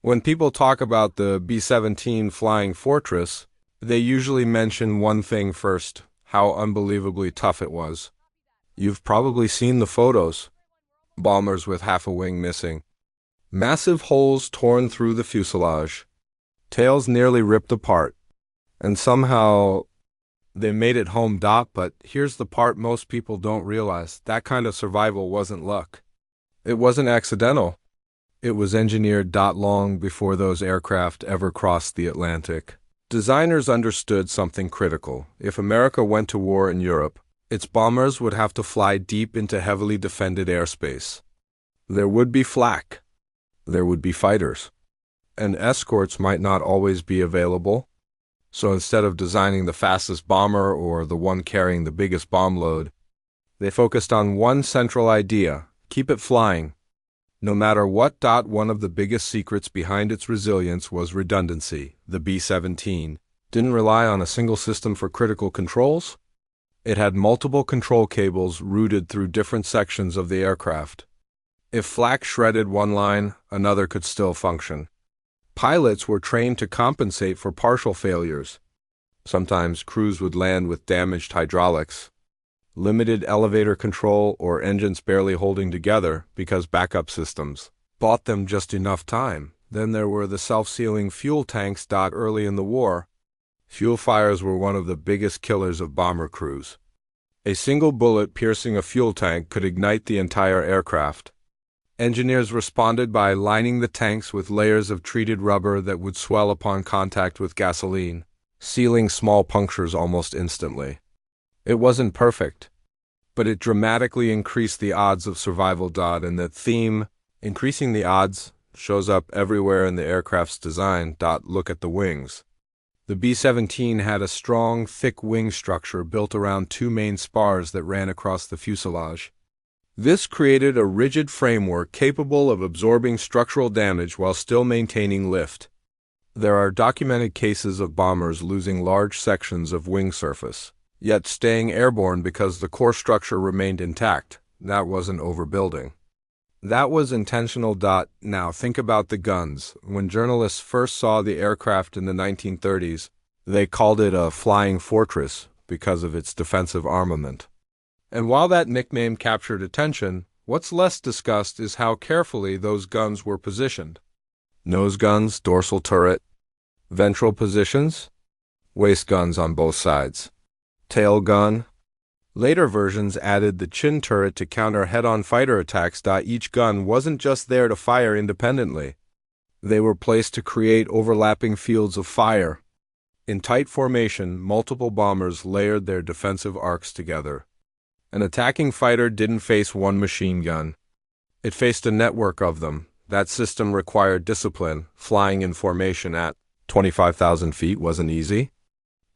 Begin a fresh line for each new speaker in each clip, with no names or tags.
When people talk about the B-17 Flying Fortress, they usually mention one thing first: how unbelievably tough it was. You've probably seen the photos. Bombers with half a wing missing. Massive holes torn through the fuselage. Tails nearly ripped apart. And somehow they made it home. But here's the part most people don't realize: that kind of survival wasn't luck. It wasn't accidental. It was engineered. Long before those aircraft ever crossed the Atlantic, designers understood something critical. If America went to war in Europe, its bombers would have to fly deep into heavily defended airspace. There would be flak. There would be fighters. And escorts might not always be available. So instead of designing the fastest bomber or the one carrying the biggest bomb load, they focused on one central idea: keep it flying. No matter what. One of the biggest secrets behind its resilience was redundancy. The B-17 didn't rely on a single system for critical controls. It had multiple control cables routed through different sections of the aircraft. If flak shredded one line, another could still function. Pilots were trained to compensate for partial failures. Sometimes crews would land with damaged hydraulics, limited elevator control, or engines barely holding together because backup systems bought them just enough time. Then there were the self-sealing fuel tanks. Early in the war, fuel fires were one of the biggest killers of bomber crews. A single bullet piercing a fuel tank could ignite the entire aircraft. Engineers responded by lining the tanks with layers of treated rubber that would swell upon contact with gasoline, sealing small punctures almost instantly. It wasn't perfect, but it dramatically increased the odds of survival. And the theme, increasing the odds, shows up everywhere in the aircraft's design. Look at the wings. The B-17 had a strong, thick wing structure built around two main spars that ran across the fuselage. This created a rigid framework capable of absorbing structural damage while still maintaining lift. There are documented cases of bombers losing large sections of wing surface, yet staying airborne because the core structure remained intact. That wasn't overbuilding. That was intentional. Now think about the guns. When journalists first saw the aircraft in the 1930s, they called it a flying fortress because of its defensive armament. And while that nickname captured attention, what's less discussed is how carefully those guns were positioned. Nose guns, dorsal turret, ventral positions, waist guns on both sides, tail gun. Later versions added the chin turret to counter head-on fighter attacks. Each gun wasn't just there to fire independently. They were placed to create overlapping fields of fire. In tight formation, multiple bombers layered their defensive arcs together. An attacking fighter didn't face one machine gun. It faced a network of them. That system required discipline. Flying in formation at 25,000 feet wasn't easy.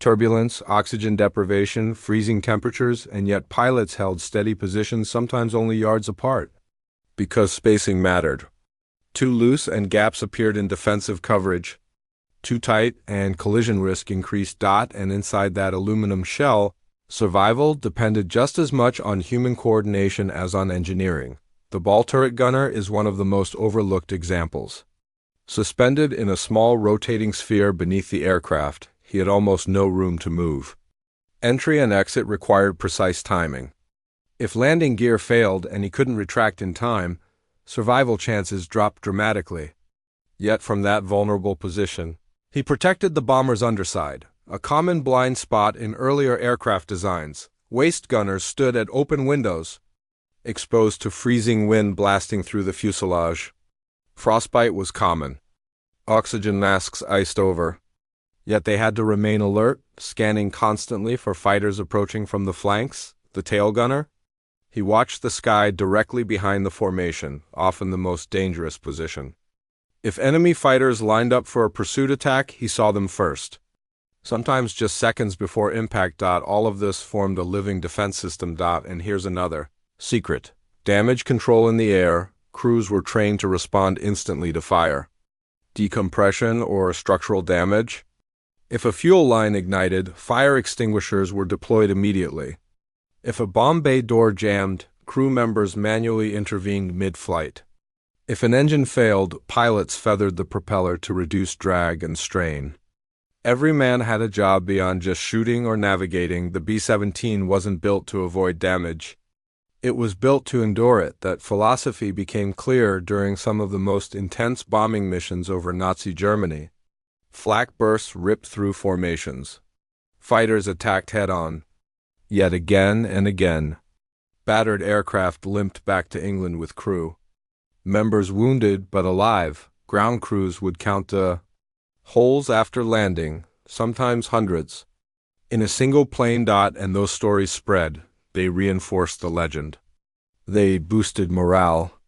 Turbulence, oxygen deprivation, freezing temperatures, and yet pilots held steady positions, sometimes only yards apart. Because spacing mattered. Too loose and gaps appeared in defensive coverage. Too tight and collision risk increased. And inside that aluminum shell, survival depended just as much on human coordination as on engineering. The ball turret gunner is one of the most overlooked examples. Suspended in a small rotating sphere beneath the aircraft, he had almost no room to move. Entry and exit required precise timing. If landing gear failed and he couldn't retract in time, survival chances dropped dramatically. Yet from that vulnerable position, he protected the bomber's underside, a common blind spot in earlier aircraft designs. Waist gunners stood at open windows, exposed to freezing wind blasting through the fuselage. Frostbite was common. Oxygen masks iced over. Yet they had to remain alert, scanning constantly for fighters approaching from the flanks. The tail gunner? He watched the sky directly behind the formation, often the most dangerous position. If enemy fighters lined up for a pursuit attack, he saw them first. Sometimes just seconds before impact. All of this formed a living defense system. And here's another secret: damage control in the air. Crews were trained to respond instantly to fire. Decompression or structural damage. If a fuel line ignited, fire extinguishers were deployed immediately. If a bomb bay door jammed, crew members manually intervened mid-flight. If an engine failed, pilots feathered the propeller to reduce drag and strain. Every man had a job beyond just shooting or navigating. The B-17 wasn't built to avoid damage. It was built to endure it. That philosophy became clear during some of the most intense bombing missions over Nazi Germany. Flak bursts ripped through formations. Fighters attacked head-on. Yet again and again, battered aircraft limped back to England with crew. Members wounded but alive, ground crews would count the holes after landing, sometimes hundreds, in a single plane. And those stories spread. They reinforced the legend. They boosted morale.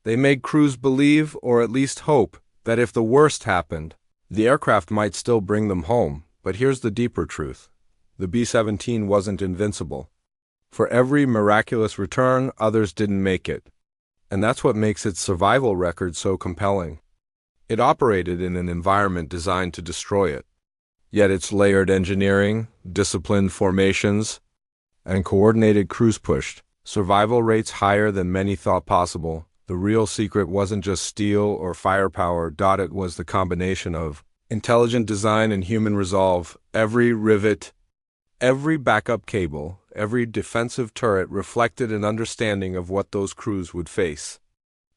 They made crews believe, or at least hope, that if the worst happened, the aircraft might still bring them home. But here's the deeper truth. The B-17 wasn't invincible. For every miraculous return, others didn't make it. And that's what makes its survival record so compelling. It operated in an environment designed to destroy it. Yet its layered engineering, disciplined formations, and coordinated crews pushed survival rates higher than many thought possible. The real secret wasn't just steel or firepower. It was the combination of intelligent design and human resolve. Every rivet, every backup cable, every defensive turret reflected an understanding of what those crews would face.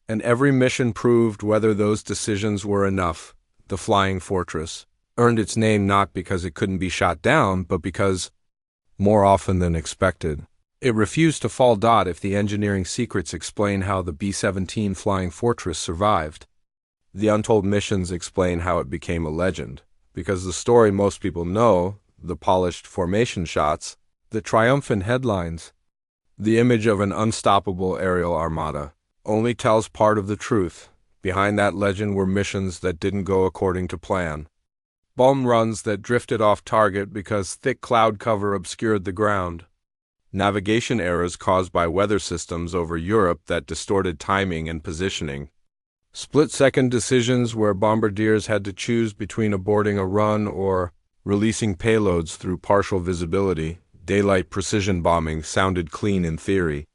And every mission proved whether those decisions were enough. The Flying Fortress earned its name not because it couldn't be shot down, but because, more often than expected, it refused to fall. If the engineering secrets explain how the B-17 Flying Fortress survived, the Untold missions explain how it became a legend. Because the story most people know, the polished formation shots, the triumphant headlines, the image of an unstoppable aerial armada, only tells part of the truth. Behind that legend were missions that didn't go according to plan. Bomb runs that drifted off target because thick cloud cover obscured the ground. Navigation errors caused by weather systems over Europe that distorted timing and positioning. Split-second decisions where bombardiers had to choose between aborting a run or releasing payloads through partial visibility. Daylight precision bombing sounded clean in theory.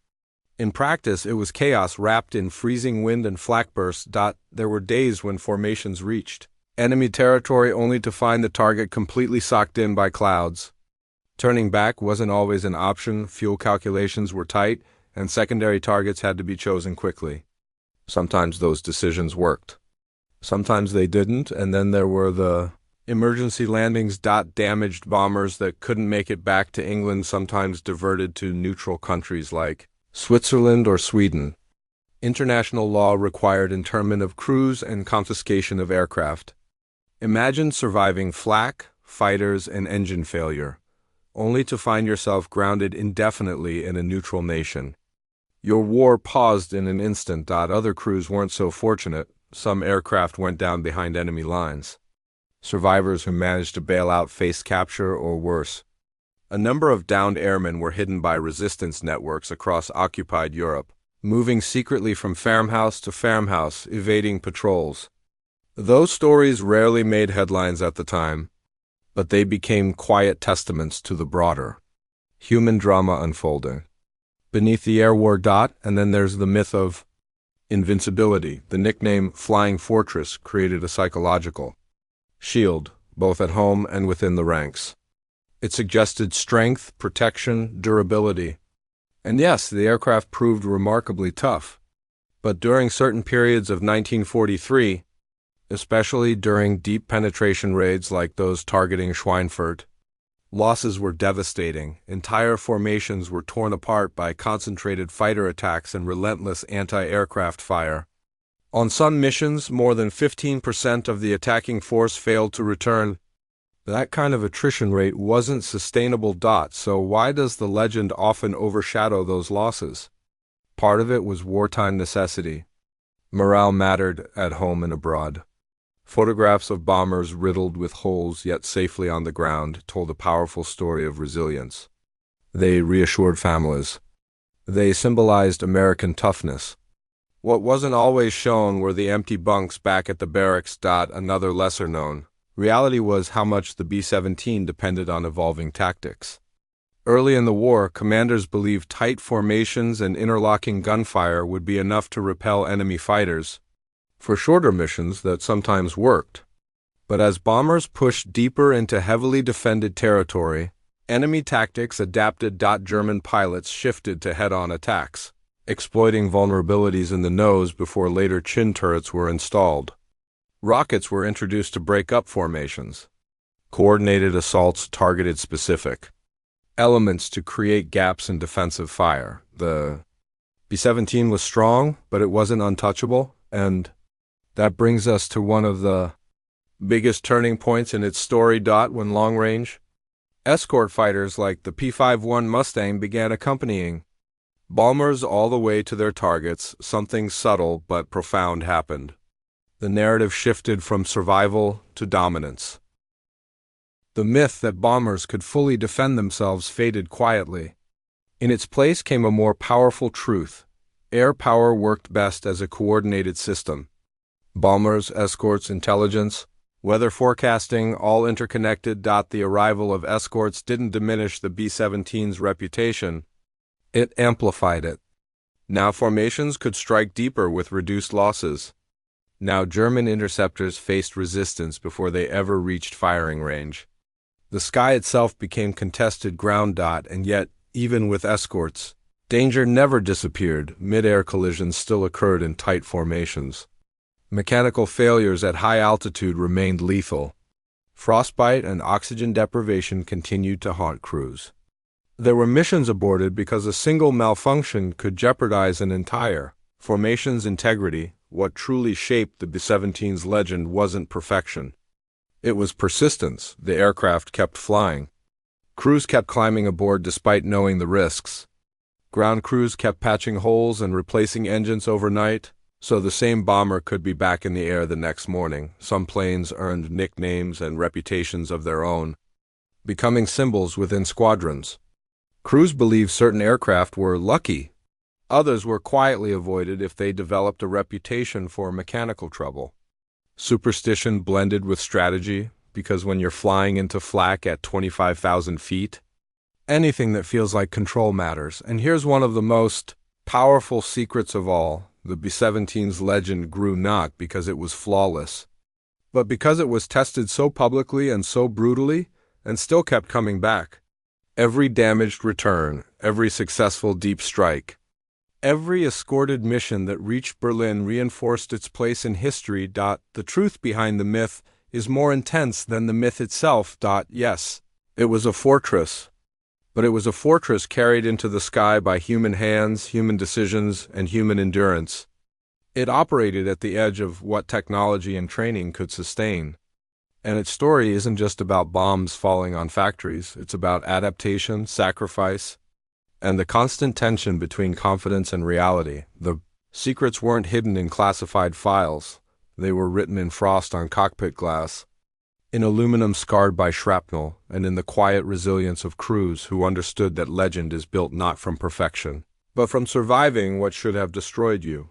In practice, it was chaos wrapped in freezing wind and flak bursts. There were days when formations reached enemy territory only to find the target completely socked in by clouds. Turning back wasn't always an option. Fuel calculations were tight, and secondary targets had to be chosen quickly. Sometimes those decisions worked. Sometimes they didn't, and then there were the emergency landings. Damaged bombers that couldn't make it back to England, sometimes diverted to neutral countries like Switzerland or Sweden. International law required internment of crews and confiscation of aircraft. Imagine surviving flak, fighters, and engine failure, only to find yourself grounded indefinitely in a neutral nation. Your war paused in an instant. Other crews weren't so fortunate. Some aircraft went down behind enemy lines. Survivors who managed to bail out faced capture or worse. A number of downed airmen were hidden by resistance networks across occupied Europe, moving secretly from farmhouse to farmhouse, evading patrols. Those stories rarely made headlines at the time, but they became quiet testaments to the broader human drama unfolding beneath the air war. And then there's the myth of invincibility. The nickname Flying Fortress created a psychological shield, both at home and within the ranks. It suggested strength, protection, durability. And yes, the aircraft proved remarkably tough. But during certain periods of 1943, especially during deep penetration raids like those targeting Schweinfurt, losses were devastating. Entire formations were torn apart by concentrated fighter attacks and relentless anti-aircraft fire. On some missions, more than 15% of the attacking force failed to return. That kind of attrition rate wasn't sustainable. So why does the legend often overshadow those losses? Part of it was wartime necessity. Morale mattered at home and abroad. Photographs of bombers riddled with holes yet safely on the ground told a powerful story of resilience. They reassured families. They symbolized American toughness. What wasn't always shown were the empty bunks back at the barracks. Another lesser-known reality was how much the B-17 depended on evolving tactics. Early in the war, commanders believed tight formations and interlocking gunfire would be enough to repel enemy fighters. for shorter missions that sometimes worked. But as bombers pushed deeper into heavily defended territory, enemy tactics adapted. German pilots shifted to head-on attacks, exploiting vulnerabilities in the nose before later chin turrets were installed. Rockets were introduced to break up formations. Coordinated assaults targeted specific elements to create gaps in defensive fire. The B-17 was strong, but it wasn't untouchable, and that brings us to one of the biggest turning points in its story. When long-range escort fighters like the P-51 Mustang began accompanying bombers all the way to their targets, something subtle but profound happened. The narrative shifted from survival to dominance. The myth that bombers could fully defend themselves faded quietly. In its place came a more powerful truth. Air power worked best as a coordinated system. Bombers, escorts, intelligence, weather forecasting, all interconnected. The arrival of escorts didn't diminish the B-17's reputation. It amplified it. Now formations could strike deeper with reduced losses. Now German interceptors faced resistance before they ever reached firing range. The sky itself became contested ground. And yet, even with escorts, danger never disappeared. Mid-air collisions still occurred in tight formations. Mechanical failures at high altitude remained lethal. Frostbite and oxygen deprivation continued to haunt crews. There were missions aborted because a single malfunction could jeopardize an entire formation's integrity. What truly shaped the B-17's legend wasn't perfection. It was persistence. The aircraft kept flying. Crews kept climbing aboard despite knowing the risks. Ground crews kept patching holes and replacing engines overnight, so the same bomber could be back in the air the next morning. Some planes earned nicknames and reputations of their own, becoming symbols within squadrons. Crews believed certain aircraft were lucky. Others were quietly avoided if they developed a reputation for mechanical trouble. Superstition blended with strategy, because when you're flying into flak at 25,000 feet, anything that feels like control matters. And here's one of the most powerful secrets of all. The B-17's legend grew not because it was flawless, but because it was tested so publicly and so brutally, and still kept coming back. Every damaged return, every successful deep strike, every escorted mission that reached Berlin reinforced its place in history. The truth behind the myth is more intense than the myth itself. Yes, it was a fortress, but it was a fortress carried into the sky by human hands, human decisions, and human endurance. It operated at the edge of what technology and training could sustain. And its story isn't just about bombs falling on factories. It's about adaptation, sacrifice, and the constant tension between confidence and reality. The secrets weren't hidden in classified files. They were written in frost on cockpit glass, in aluminum scarred by shrapnel, and in the quiet resilience of crews who understood that legend is built not from perfection, but from surviving what should have destroyed you.